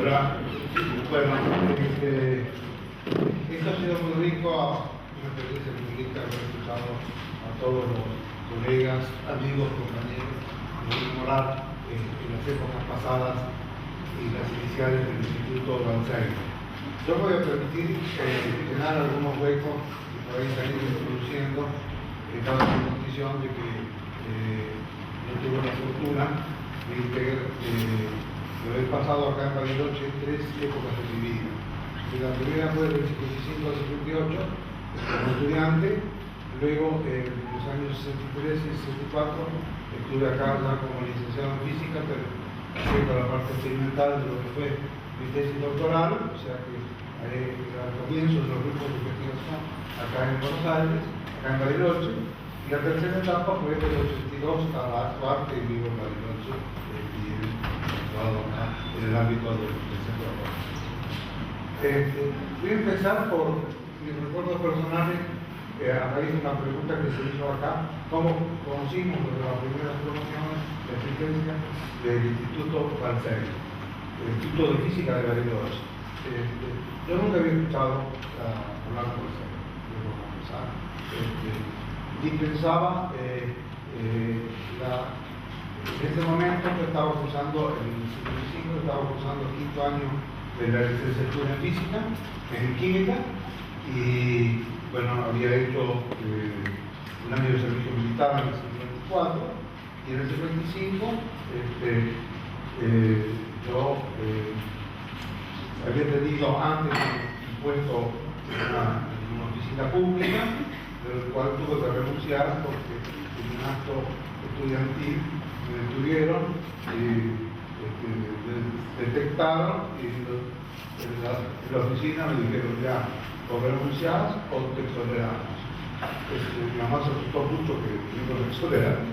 ¿verdad? Bueno, esto ha sido muy rico, una experiencia muy rica haber escuchado a todos los colegas, amigos, compañeros de Moral en las épocas pasadas y las iniciales del Instituto Balseiro. Yo voy a permitir llenar algunos huecos que por ahí se han ido introduciendo, dado la condición de que yo tuve la fortuna de haber pasado acá en Bariloche 3 épocas de mi vida. La primera fue del 55 al 58 como estudiante, luego en los años 63 y 64 estuve acá ya como licenciado en física, pero haciendo la parte experimental de lo que fue mi tesis doctoral, o sea que al comienzo de los grupos de investigación acá en Buenos Aires, acá en Bariloche, y la tercera etapa fue del 82 a la actual que vivo en Bariloche y he actuado acá en el ámbito del centro de Rojas. Voy a empezar por mis recuerdos personales a raíz de una pregunta que se hizo acá: ¿cómo conocimos las primeras promociones de asistencia del Instituto Balseiro, el Instituto de Física de Bariloche? Yo nunca había escuchado hablar de Balseiro, debo confesar, y pensaba en ese momento que estaba cursando, en el 55, estaba cursando el 5º año de la licenciatura en física, en química, y bueno, había hecho un año de servicio militar en el 54, y en el 55 yo había tenido antes un puesto en una oficina pública, del cual tuve que renunciar porque en un acto estudiantil me detuvieron y detectaron y en la oficina me dijeron: ya, o renunciás o te exoneramos. Mi mamá se asustó mucho que yo no me exonerara,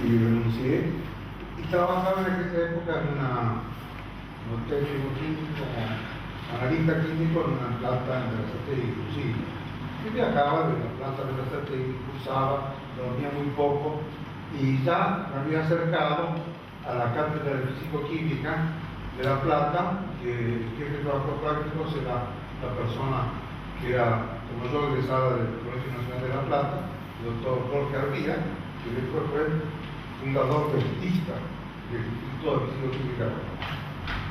y renuncié, y trabajaba en aquella época en un técnico químico, analista químico en una planta en Berazategui, inclusive. Yo viajaba de la planta de Berazategui, cursaba, dormía muy poco, y ya me había acercado a la cátedra de físico-química de La Plata, que el jefe de trabajo práctico era la persona que era, como yo, egresada del Colegio Nacional de La Plata, el doctor Jorge Arvía, que después fue fundador del ISTA, del Instituto de Físico-Química.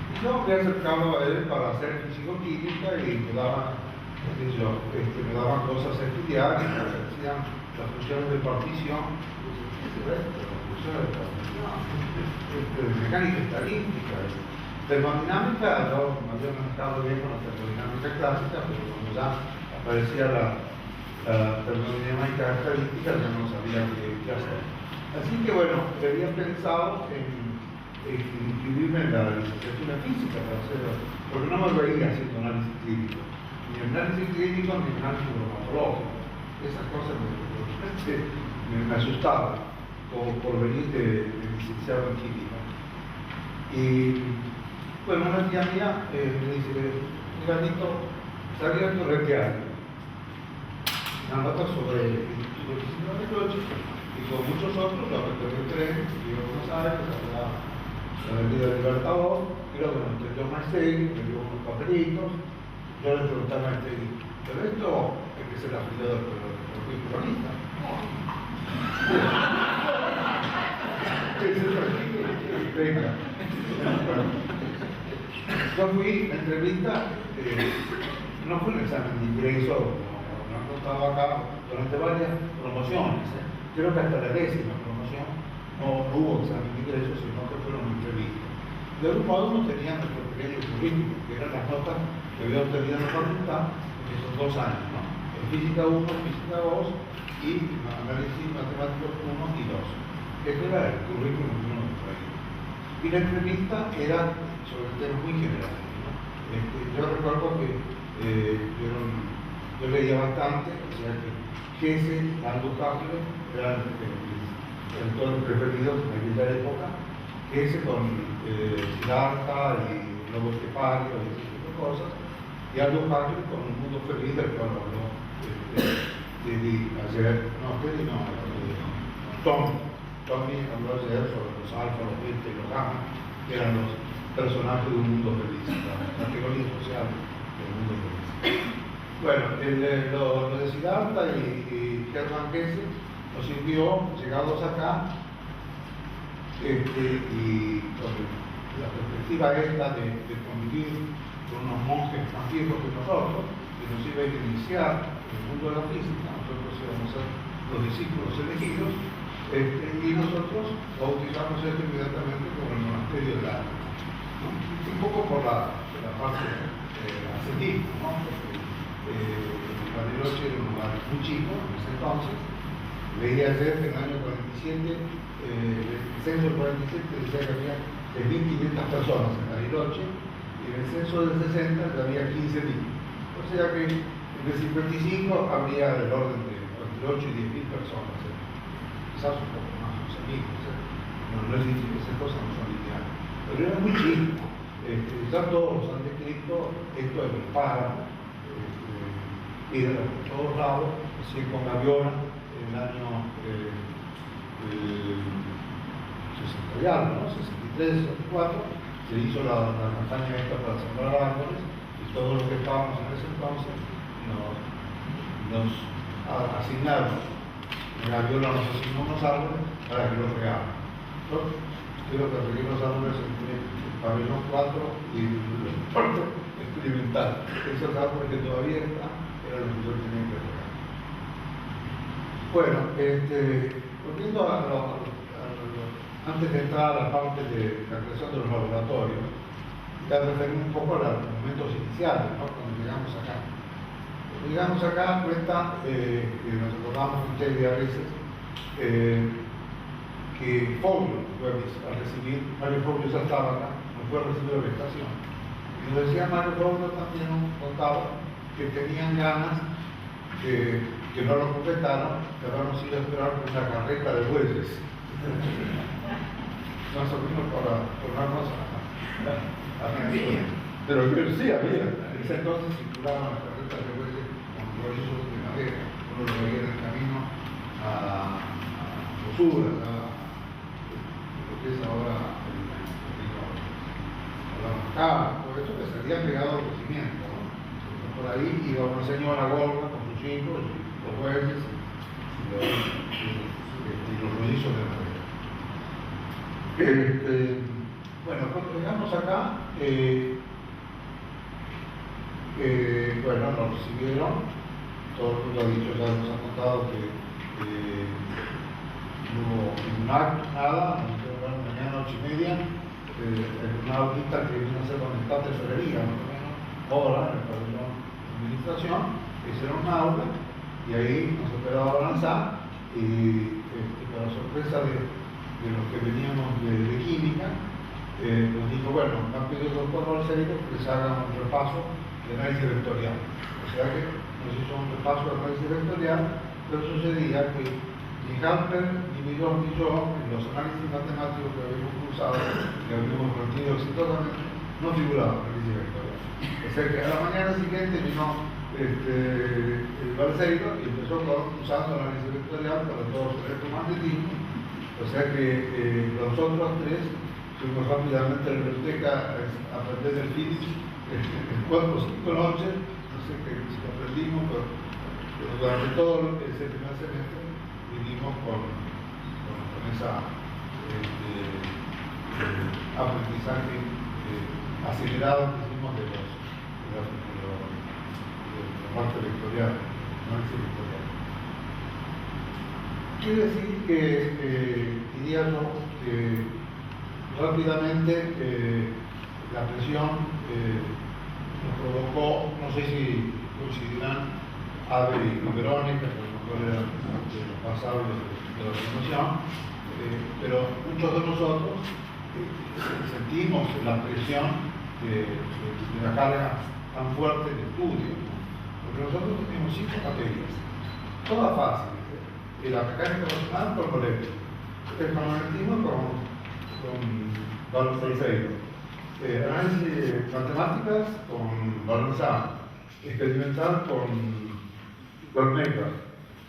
Y yo me había acercado a él para hacer físico-química y me daban cosas a estudiar, y me hacían las funciones de partición, mecánica estadística, termodinámica. Yo me había manejado bien con la termodinámica clásica, pero cuando ya aparecía la termodinámica estadística ya no sabía qué hacer. Así que bueno, había pensado en inscribirme en la licenciatura en física porque no me veía haciendo análisis clínico, ni análisis clínico ni análisis bromatológico. Esas cosas me asustaban por venir de licenciado en química. Y bueno, una tía mía me dice: Granito, ¿sabías sobre qué hay? Una nota sobre el Instituto de Física de Bariloche, y con muchos otros, la recorrió el tren, y yo Buenos Aires, la Avenida Libertador, creo que me entendió Maestegui, me dio unos papelitos. Yo le pregunté a Maestegui: ¿pero esto es que se la afilió del cronista? Venga. Yo fui a entrevista, no fue un examen de ingreso, no estaba acá durante varias promociones, creo que hasta la 10ª promoción no hubo examen de ingreso, sino que fueron entrevistas. De grupo A uno tenían nuestro pequeño currículum, que eran las notas que había obtenido en la facultad en esos 2 años, ¿no? En física 1, física 2 y análisis matemáticos 1 y 2. Este era el currículum que uno traía. Y la entrevista era sobre temas muy generales, ¿no? Yo recuerdo que yo leía bastante, o sea que Gese, Aldous Huxley eran el autor preferido en aquella época. Gese con Siddhartha y Lobo Estepario y ese tipo de cosas, y Aldous Huxley con Un Mundo Feliz, del cual habló Tommy habló ayer sobre los alfa, los beta y los gamma, que eran los personaje de un mundo feliz, la categoría social del mundo feliz. Bueno, lo de Siddhartha y Hermann Hesse nos sirvió, llegados acá, y con la perspectiva esta de convivir con unos monjes más viejos que nosotros, que nos iba a iniciar en el mundo de la física, nosotros íbamos a ser los discípulos elegidos, y nosotros bautizamos esto inmediatamente como el monasterio del alma, ¿no? Un poco por la parte ascetismo, ¿no? Porque Bariloche era un lugar muy chico en ese entonces. Leí ayer que en el año 47, el censo del 47 decía que había 6.500 personas en Bariloche, y en el censo del 60 ya había 15.000. O sea que en el 55 habría del orden de entre 8 y 10.000 personas, quizás un poco más, 11.000, no es difícil, esas cosas no son lineales. Pero era muy chico. Ya todos han descrito esto de los páramos, piedras por todos lados, así con Gaviola en el año 60 y algo, ¿no? 63, 64, se hizo la campaña esta para sembrar árboles, y todos los que estábamos en ese entonces nos asignaron, Gaviola nos asignó unos árboles para que los regáramos. Creo que regué los árboles entre el pabellón 4 y el puerto experimental. Esos árboles que todavía están eran los que yo tenía que regar. Bueno, volviendo antes de entrar a la parte de la creación de los laboratorios, ya referí un poco a los momentos iniciales, ¿no? Cuando llegamos acá. Cuando llegamos acá, cuenta, nos acordamos ustedes a veces, que Foglio fue a recibir, Mario Foglio ya estaba acá, nos fue a recibir a la estación. Y nos decía Mario Foglio, también nos contaba que tenían ganas, que no lo completaron, que habíamos ido a esperar una carreta de bueyes. Más o menos para tornarnos a pero sí había. En ese entonces circulaban las carretas de bueyes con rollos de madera. Uno lo veía en el camino a Osura, lo que es ahora la Macabra, por eso que se había pegado al crecimiento, ¿no? Por ahí iba una señora gorda con sus hijos, los bueyes y los rodillos de madera. Bueno, cuando llegamos acá, bueno, nos recibieron, todo el mundo ha dicho, ya nos ha contado que no hubo ningún acto, nada, nos quedaron mañana 8:30, una audita que vino a ser donde está tesorería, más o menos, ahora en el pabellón de administración, hicieron un aula y ahí nos esperaba avanzar y para sorpresa de los que veníamos de química, nos dijo, bueno, me han pedido el doctor Balseiro que les haga un repaso de análisis vectorial. O sea que nos hizo un repaso de análisis vectorial, pero sucedía que ni Halper, ni Millón, ni yo, en los análisis matemáticos que habíamos cursado, que habíamos rendido exitosamente, no figuraba análisis vectorial. O sea que a la mañana siguiente vino el Balseiro y empezó usando análisis vectorial para todos los electromagnetismos. O sea que nosotros tres fuimos rápidamente a la biblioteca a aprender del Phillips en 4 o 5 noches, no sé qué si lo aprendimos, pero durante todo ese primer semestre vinimos con esa aprendizaje acelerado que hicimos de la parte vectorial, análisis vectorial. Quiere decir que, diría yo, que rápidamente la presión nos provocó, no sé si coincidirán, Abel y Verónica, que a lo mejor eran de los pasados de la formación, pero muchos de nosotros sentimos la presión de la carga tan fuerte de estudio, ¿no? Porque nosotros tenemos 5 materias, todas fáciles. La mecánica racional con Coletti, el magnetismo con Balseiro, análisis matemáticas con Balanzano, experimental con Negra,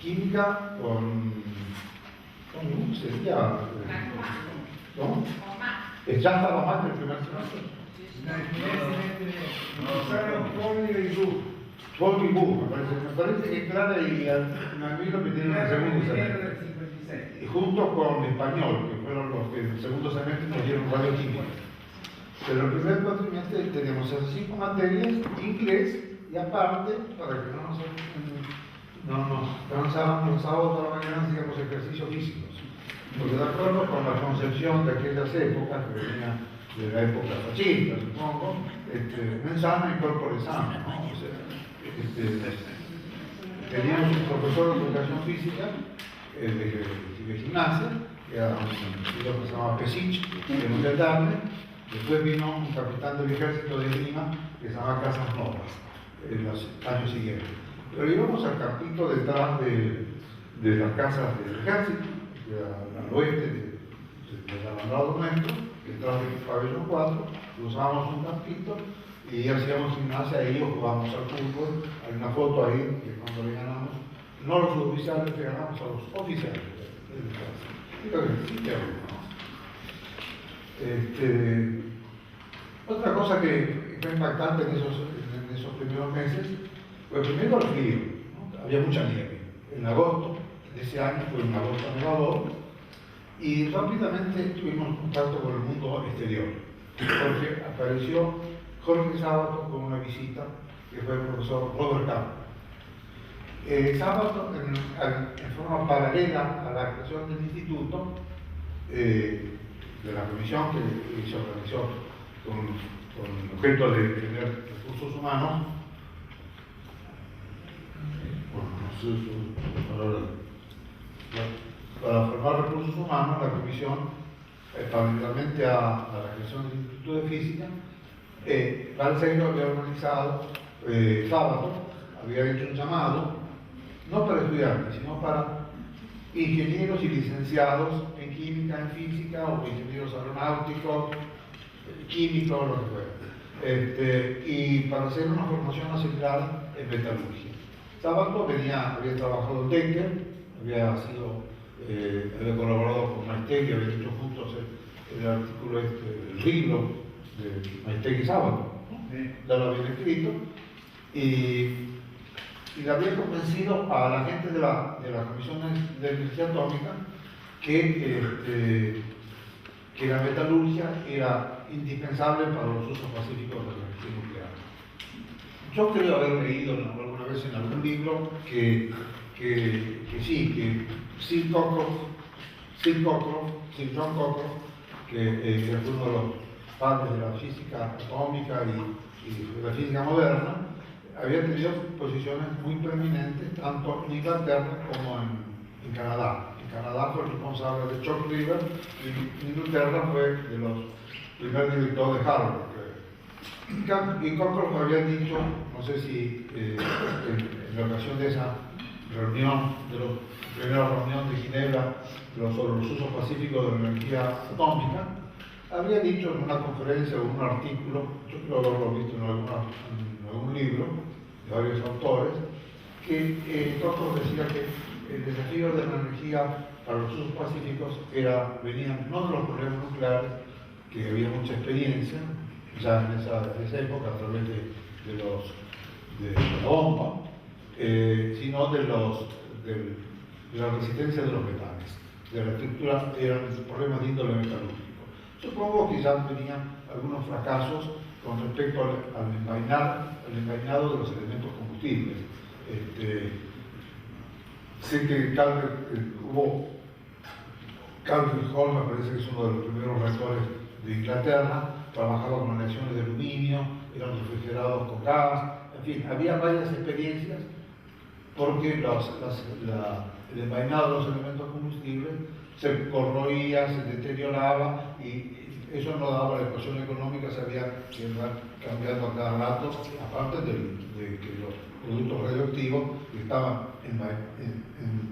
química con sería, ¿no? Ya estaba más que el primer semestre. Usaron Poli y Bu. Poli y Bu, me parece que Clara y Navilo que tienen el segundo semestre. Y junto con español, que fueron los que en el segundo semestre nos dieron radioquímica. Pero el primer cuatrimestre teníamos esas 5 materias, inglés, y aparte, para que no nos cansáramos los sábados por la mañana, hacíamos ejercicios físicos. Porque de acuerdo con la concepción de aquellas épocas, que venía de la época fascista, supongo, mensana y corpore sano, ¿no? O sea, teníamos un profesor de educación física, de gimnasia, que era un filósofo que se llamaba Pesich, de Montetarne. Después vino un capitán del ejército de Lima, que se llamaba Casas Novas, en los años siguientes. Pero íbamos al campito detrás de las casas del ejército, al oeste del alambrado nuestro, detrás del pabellón 4, usábamos un campito y hacíamos gimnasia ahí o jugábamos al fútbol. Hay una foto ahí que cuando le ganamos, no los oficiales, le ganamos a los oficiales del ejército. Y creo que sí, otra cosa que fue impactante en esos primeros meses fue primero el frío, ¿no? Había mucha nieve. En agosto de ese año fue un agosto nevador y rápidamente tuvimos contacto con el mundo exterior, porque apareció Jorge Sábato con una visita que fue el profesor Robert Campbell. Sábato, en forma paralela a la creación del instituto, de la comisión que se organizó con el objeto de tener recursos humanos, para formar recursos humanos, la comisión, paralelamente a la creación del Instituto de Física, Balseiro había organizado sábado, había hecho un llamado, no para estudiantes, sino para ingenieros y licenciados en química, en física, o ingenieros aeronáuticos, químicos, lo que fuera, y para hacer una formación acelerada en metalurgia. Sábado había trabajado en Decker, había colaborado con Maestegui, había hecho juntos el artículo, el libro de Maestegui y Sábado, ¿no? Ya lo habían escrito, y le había convencido a la gente de la Comisión de Energía Atómica que la metalurgia era indispensable para los usos pacíficos de la energía nuclear. Yo creo haber leído alguna vez en algún libro que Sir John Cockcroft, que fue uno de los padres de la física atómica y de la física moderna, había tenido posiciones muy preeminentes tanto en Inglaterra como en Canadá. En Canadá fue responsable de Chalk River y en Inglaterra fue de los primeros directores de Harvard. Y Cockcroft había dicho, no sé si en la ocasión de esa reunión, de la primera reunión de Ginebra sobre los usos pacíficos de la energía atómica, había dicho en una conferencia o un artículo, yo creo haberlo visto en algún libro de varios autores, que Cockcroft decía que el desafío de la energía para los usos pacíficos venían no de los problemas nucleares, que había mucha experiencia ya en esa época a través de la bomba, sino de la resistencia de los metales, de la estructura, eran problemas de índole metalúrgico. Supongo que ya venían algunos fracasos con respecto al envainado de los elementos combustibles. Sé que Calvert Hall, me parece que es uno de los primeros reactores de Inglaterra, trabajaba con aleaciones de aluminio, eran refrigerados con gas, en fin, había varias experiencias porque el envainado de los elementos combustibles se corroía, se deterioraba y eso no daba la ecuación económica, se había que ir cambiando a cada rato, aparte de que los productos radioactivos que estaban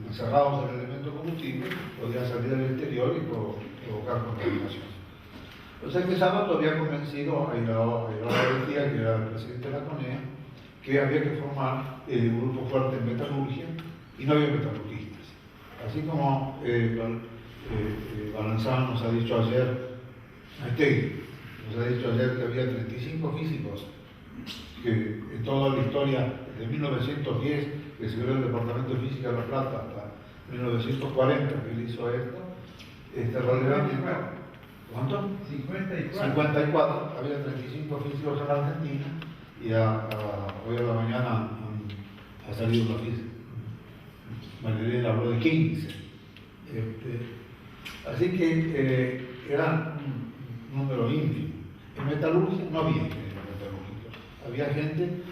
encerrados en el elemento combustible podían salir al exterior y provocar contaminación. O sea que Sábato había convencido a Isidoro García, que era el presidente de la CONEA, que había que formar un grupo fuerte en metalurgia y no había metalurgistas. Así como Balanzán nos ha dicho ayer, nos ha dicho ayer que había 35 físicos que en toda la historia, desde 1910, que se creó el Departamento de Física de La Plata, hasta 1940, que él hizo esto, realmente, ¿cuánto? 54. 54, había 35 físicos en la Argentina y hoy a la mañana ha salido una física. María habló de 15. Así que era un número ínfimo. En metalurgia no había ingenieros metalúrgicos, había gente,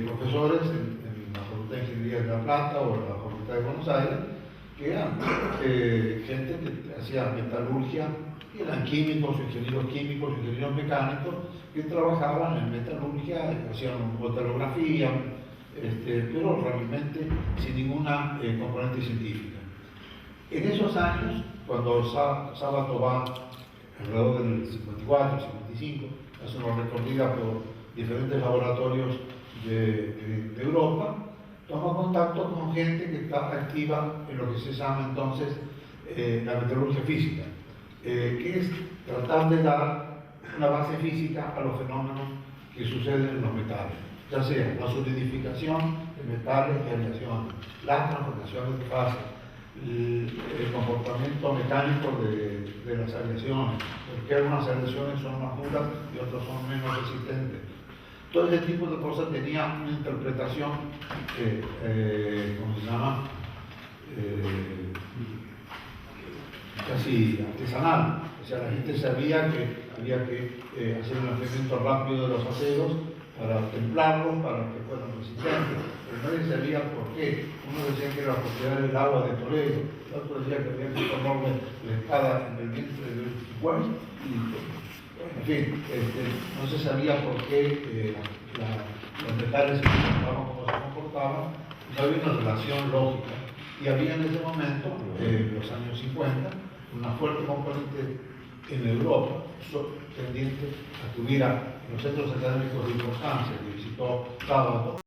profesores en la Facultad de Ingeniería de La Plata o en la Facultad de Buenos Aires, que eran gente que hacía metalurgia, y eran químicos, ingenieros mecánicos, que trabajaban en metalurgia, hacían metalografía, pero realmente sin ninguna componente científica. En esos años, cuando Saba Tobá, alrededor del 54, 55, hace una recorrida por diferentes laboratorios de Europa, toma contacto con gente que está activa en lo que se llama entonces la metalurgia física, que es tratar de dar una base física a los fenómenos que suceden en los metales, ya sea la solidificación de metales y aleaciones, las transformaciones de fase, el comportamiento mecánico de las aleaciones, porque algunas aleaciones son más duras y otras son menos resistentes. Todo ese tipo de cosas tenía una interpretación, ¿cómo se llama? Casi artesanal. O sea, la gente sabía que había que hacer un enfriamiento rápido de los aceros para templarlos, para que fueran resistentes, pero nadie sabía por qué. Uno decía que era por cuidar el agua de Toledo, el otro decía que había que tomarle la espada en el vientre del igual, y en fin, no se sabía por qué los metales se comportaban como se comportaban, no había una relación lógica. Y había en ese momento, en los años 50, una fuerte componente en Europa tendiente a que hubiera en los centros académicos de importancia que visitó Sábato,